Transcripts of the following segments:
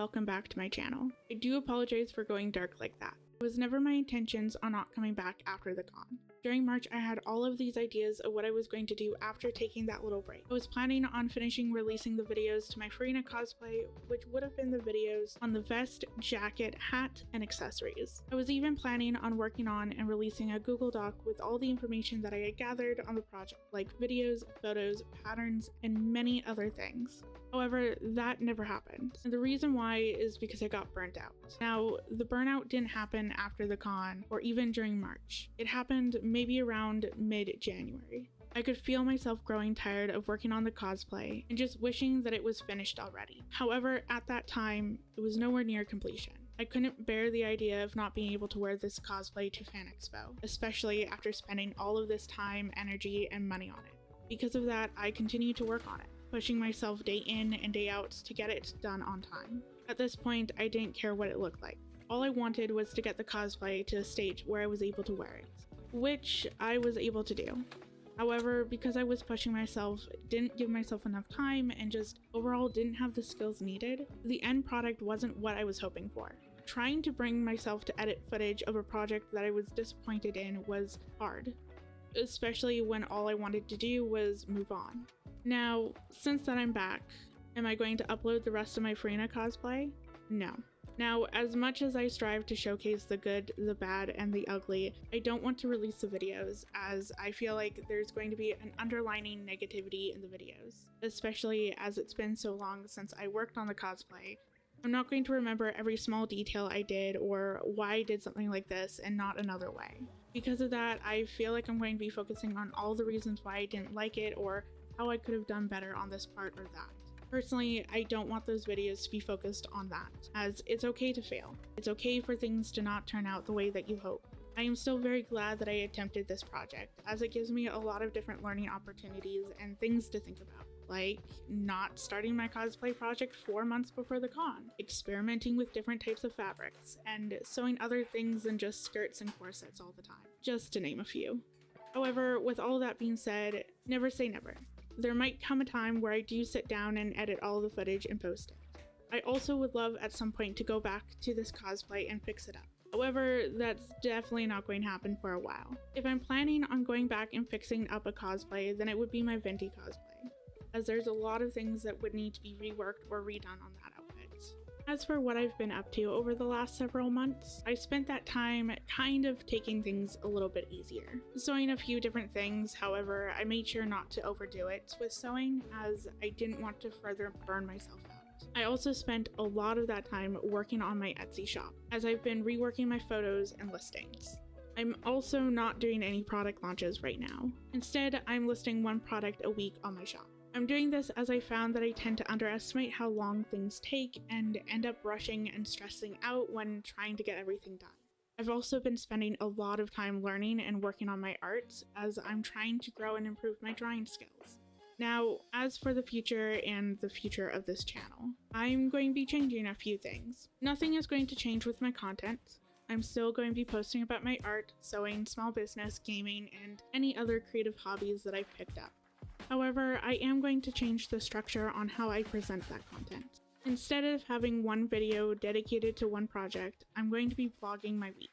welcome back to my channel. I do apologize for going dark like that. It was never my intentions on not coming back after the con. During March, I had all of these ideas of what I was going to do after taking that little break. I was planning on finishing releasing the videos to my Farina cosplay, which would have been the videos on the vest, jacket, hat, and accessories. I was even planning on working on and releasing a Google Doc with all the information that I had gathered on the project, like videos, photos, patterns, and many other things. However, that never happened. And the reason why is because I got burnt out. Now, the burnout didn't happen after the con or even during March. It happened maybe around mid-January. I could feel myself growing tired of working on the cosplay and just wishing that it was finished already. However, at that time, it was nowhere near completion. I couldn't bear the idea of not being able to wear this cosplay to Fan Expo, especially after spending all of this time, energy, and money on it. Because of that, I continued to work on it, pushing myself day in and day out to get it done on time. At this point, I didn't care what it looked like. All I wanted was to get the cosplay to a stage where I was able to wear it, which I was able to do. However, because I was pushing myself, didn't give myself enough time, and just overall didn't have the skills needed, the end product wasn't what I was hoping for. Trying to bring myself to edit footage of a project that I was disappointed in was hard, especially when all I wanted to do was move on. Now, since that I'm back, am I going to upload the rest of my Farina cosplay? No. Now, as much as I strive to showcase the good, the bad, and the ugly, I don't want to release the videos, as I feel like there's going to be an underlining negativity in the videos, especially as it's been so long since I worked on the cosplay. I'm not going to remember every small detail I did or why I did something like this and not another way. Because of that, I feel like I'm going to be focusing on all the reasons why I didn't like it or how I could have done better on this part or that. Personally, I don't want those videos to be focused on that, as it's okay to fail. It's okay for things to not turn out the way that you hope. I am still very glad that I attempted this project, as it gives me a lot of different learning opportunities and things to think about, like not starting my cosplay project 4 months before the con, experimenting with different types of fabrics, and sewing other things than just skirts and corsets all the time, just to name a few. However, with all that being said, never say never. There might come a time where I do sit down and edit all the footage and post it. I also would love at some point to go back to this cosplay and fix it up. However, that's definitely not going to happen for a while. If I'm planning on going back and fixing up a cosplay, then it would be my Venti cosplay, as there's a lot of things that would need to be reworked or redone on that outfit. As for what I've been up to over the last several months, I spent that time kind of taking things a little bit easier. Sewing a few different things, however, I made sure not to overdo it with sewing, as I didn't want to further burn myself out. I also spent a lot of that time working on my Etsy shop, as I've been reworking my photos and listings. I'm also not doing any product launches right now. Instead, I'm listing one product a week on my shop. I'm doing this as I found that I tend to underestimate how long things take and end up rushing and stressing out when trying to get everything done. I've also been spending a lot of time learning and working on my art, as I'm trying to grow and improve my drawing skills. Now, as for the future and the future of this channel, I'm going to be changing a few things. Nothing is going to change with my content. I'm still going to be posting about my art, sewing, small business, gaming, and any other creative hobbies that I've picked up. However, I am going to change the structure on how I present that content. Instead of having one video dedicated to one project, I'm going to be vlogging my week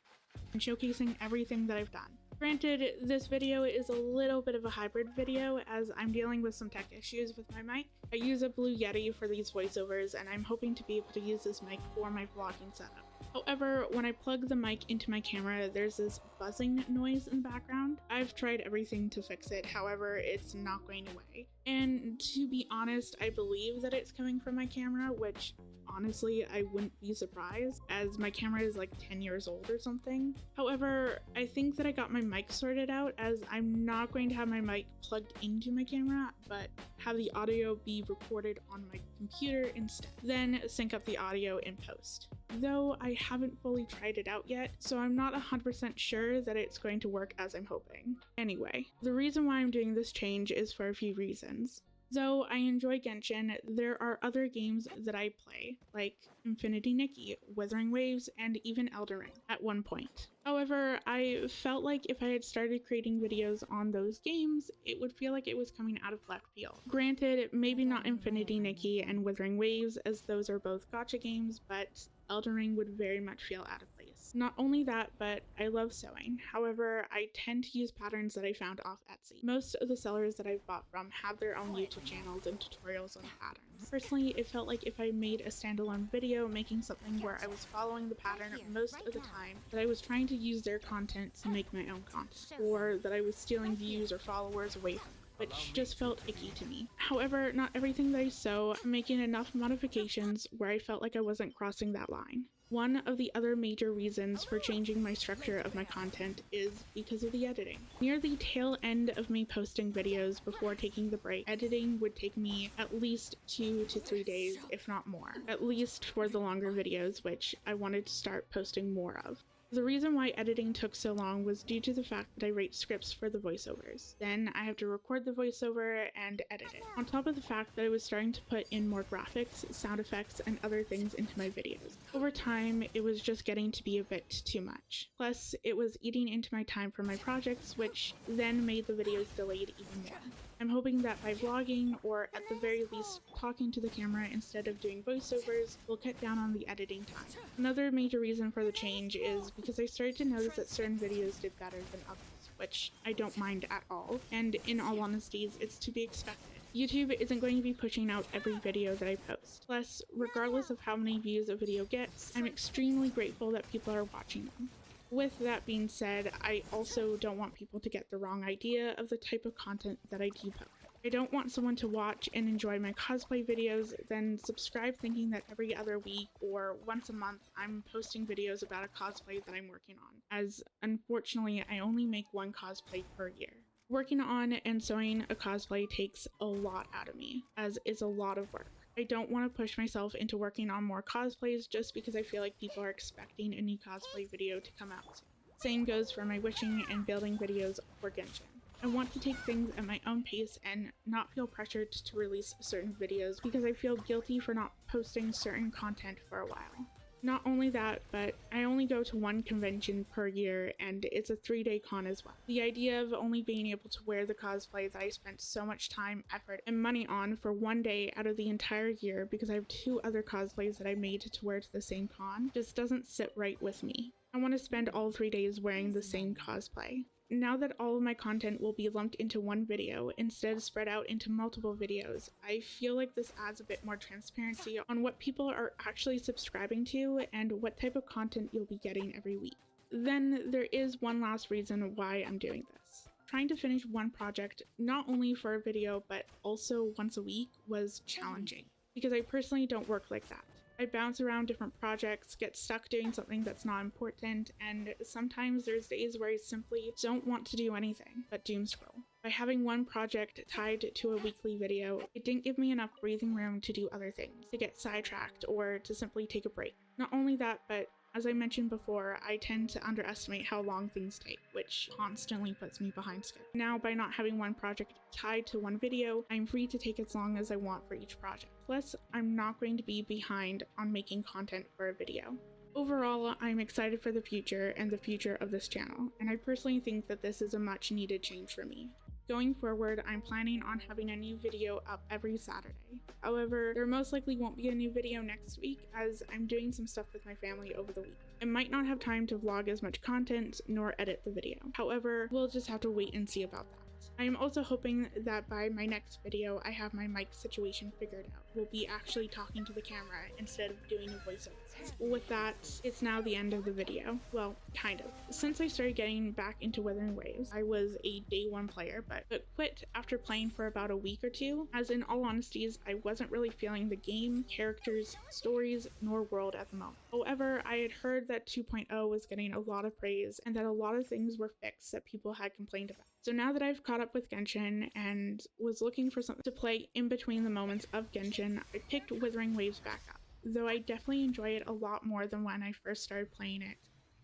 and showcasing everything that I've done. Granted, this video is a little bit of a hybrid video, as I'm dealing with some tech issues with my mic. I use a Blue Yeti for these voiceovers, and I'm hoping to be able to use this mic for my vlogging setup. However, when I plug the mic into my camera, there's this buzzing noise in the background. I've tried everything to fix it, however, it's not going away. And to be honest, I believe that it's coming from my camera, which honestly, I wouldn't be surprised, as my camera is like 10 years old or something. However, I think that I got my mic sorted out, as I'm not going to have my mic plugged into my camera, but have the audio be recorded on my computer instead, then sync up the audio in post. Though I haven't fully tried it out yet, so I'm not 100% sure that it's going to work as I'm hoping. Anyway, the reason why I'm doing this change is for a few reasons. Though I enjoy Genshin, there are other games that I play, like Infinity Nikki, Wuthering Waves, and even Elden Ring at one point. However, I felt like if I had started creating videos on those games, it would feel like it was coming out of left field. Granted, maybe not Infinity Nikki and Wuthering Waves, as those are both gacha games, but Elden Ring would very much feel out of place. Not only that, but I love sewing. However, I tend to use patterns that I found off Etsy. Most of the sellers that I've bought from have their own YouTube channels and tutorials on the patterns. Personally, it felt like if I made a standalone video making something where I was following the pattern most of the time, that I was trying to use their content to make my own content, or that I was stealing views or followers away from them, which just felt icky to me. However, not everything that I sew, I'm making enough modifications where I felt like I wasn't crossing that line. One of the other major reasons for changing my structure of my content is because of the editing. Near the tail end of me posting videos before taking the break, editing would take me at least 2 to 3 days, if not more. At least for the longer videos, which I wanted to start posting more of. The reason why editing took so long was due to the fact that I write scripts for the voiceovers. Then I have to record the voiceover and edit it. On top of the fact that I was starting to put in more graphics, sound effects, and other things into my videos. Over time, it was just getting to be a bit too much. Plus, it was eating into my time for my projects, which then made the videos delayed even more. I'm hoping that by vlogging, or at the very least talking to the camera instead of doing voiceovers, will cut down on the editing time. Another major reason for the change is because I started to notice that certain videos did better than others, which I don't mind at all, and in all honesty, it's to be expected. YouTube isn't going to be pushing out every video that I post. Plus, regardless of how many views a video gets, I'm extremely grateful that people are watching them. With that being said, I also don't want people to get the wrong idea of the type of content that I do post. I don't want someone to watch and enjoy my cosplay videos, then subscribe thinking that every other week or once a month I'm posting videos about a cosplay that I'm working on, as unfortunately I only make one cosplay per year. Working on and sewing a cosplay takes a lot out of me, as it's a lot of work. I don't want to push myself into working on more cosplays just because I feel like people are expecting a new cosplay video to come out soon. Same goes for my wishing and building videos for Genshin. I want to take things at my own pace and not feel pressured to release certain videos because I feel guilty for not posting certain content for a while. Not only that, but I only go to one convention per year and it's a 3-day con as well. The idea of only being able to wear the cosplay that I spent so much time, effort, and money on for one day out of the entire year because I have 2 other cosplays that I made to wear to the same con just doesn't sit right with me. I want to spend all 3 days wearing the same cosplay. Now that all of my content will be lumped into one video instead of spread out into multiple videos, I feel like this adds a bit more transparency on what people are actually subscribing to and what type of content you'll be getting every week. Then there is one last reason why I'm doing this. Trying to finish one project, not only for a video but also once a week, was challenging because I personally don't work like that. I bounce around different projects, get stuck doing something that's not important, and sometimes there's days where I simply don't want to do anything but doom scroll. By having one project tied to a weekly video, it didn't give me enough breathing room to do other things, to get sidetracked, or to simply take a break. Not only that, but as I mentioned before, I tend to underestimate how long things take, which constantly puts me behind schedule. Now, by not having one project tied to one video, I'm free to take as long as I want for each project. Plus, I'm not going to be behind on making content for a video. Overall, I'm excited for the future and the future of this channel, and I personally think that this is a much needed change for me. Going forward, I'm planning on having a new video up every Saturday. However, there most likely won't be a new video next week as I'm doing some stuff with my family over the week. I might not have time to vlog as much content nor edit the video. However, we'll just have to wait and see about that. I am also hoping that by my next video, I have my mic situation figured out. We'll be actually talking to the camera instead of doing a voiceover. With that, it's now the end of the video. Well, kind of. Since I started getting back into Wuthering Waves, I was a day 1 player, but quit after playing for about a week or 2, as in all honesty, I wasn't really feeling the game, characters, stories, nor world at the moment. However, I had heard that 2.0 was getting a lot of praise and that a lot of things were fixed that people had complained about. So now that I've caught up with Genshin and was looking for something to play in between the moments of Genshin, I picked Wuthering Waves back up. Though I definitely enjoy it a lot more than when I first started playing it,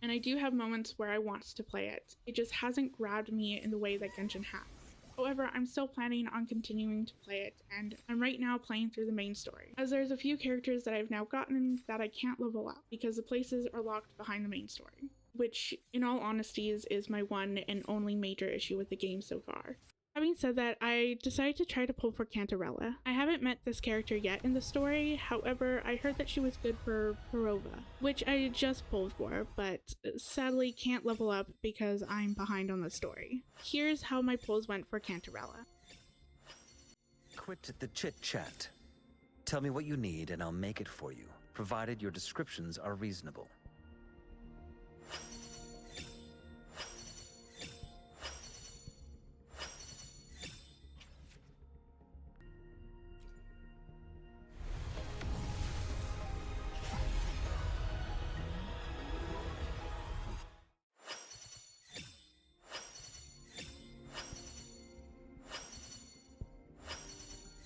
and I do have moments where I want to play it. It just hasn't grabbed me in the way that Genshin has. However, I'm still planning on continuing to play it, and I'm right now playing through the main story, as there's a few characters that I've now gotten that I can't level up because the places are locked behind the main story, which in all honesty is my one and only major issue with the game so far. Having said that, I decided to try to pull for Cantarella. I haven't met this character yet in the story, however, I heard that she was good for Perova, which I just pulled for, but sadly can't level up because I'm behind on the story. Here's how my pulls went for Cantarella. Quit the chit-chat. Tell me what you need and I'll make it for you, provided your descriptions are reasonable.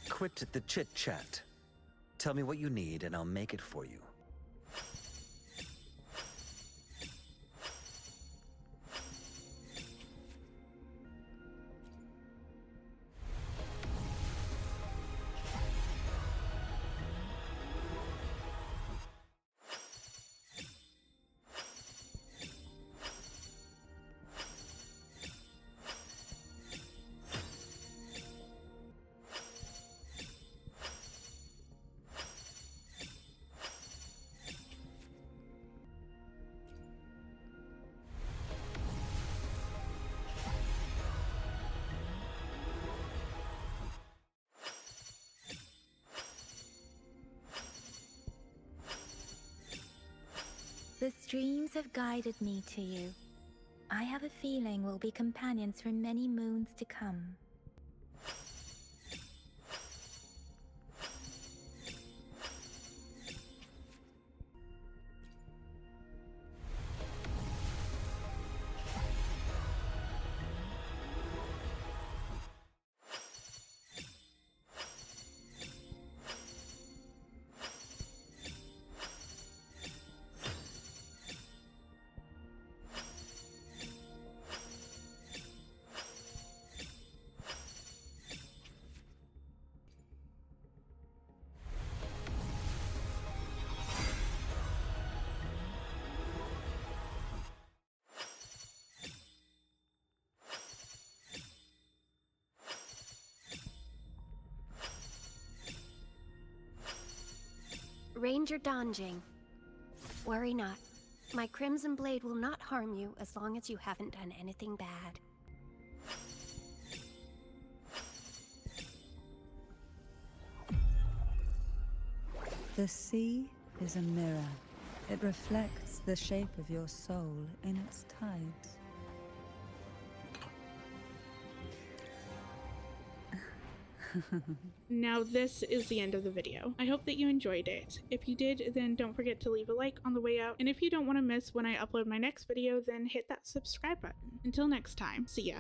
Quit the chit-chat. Tell me what you need and I'll make it for you. The streams have guided me to you. I have a feeling we'll be companions for many moons to come. Ranger Donjing. Worry not. My Crimson Blade will not harm you as long as you haven't done anything bad. The sea is a mirror. It reflects the shape of your soul in its tides. Now this is the end of the video. I hope that you enjoyed it. If you did, then don't forget to leave a like on the way out, and if you don't want to miss when I upload my next video, then hit that subscribe button. Until next time, see ya.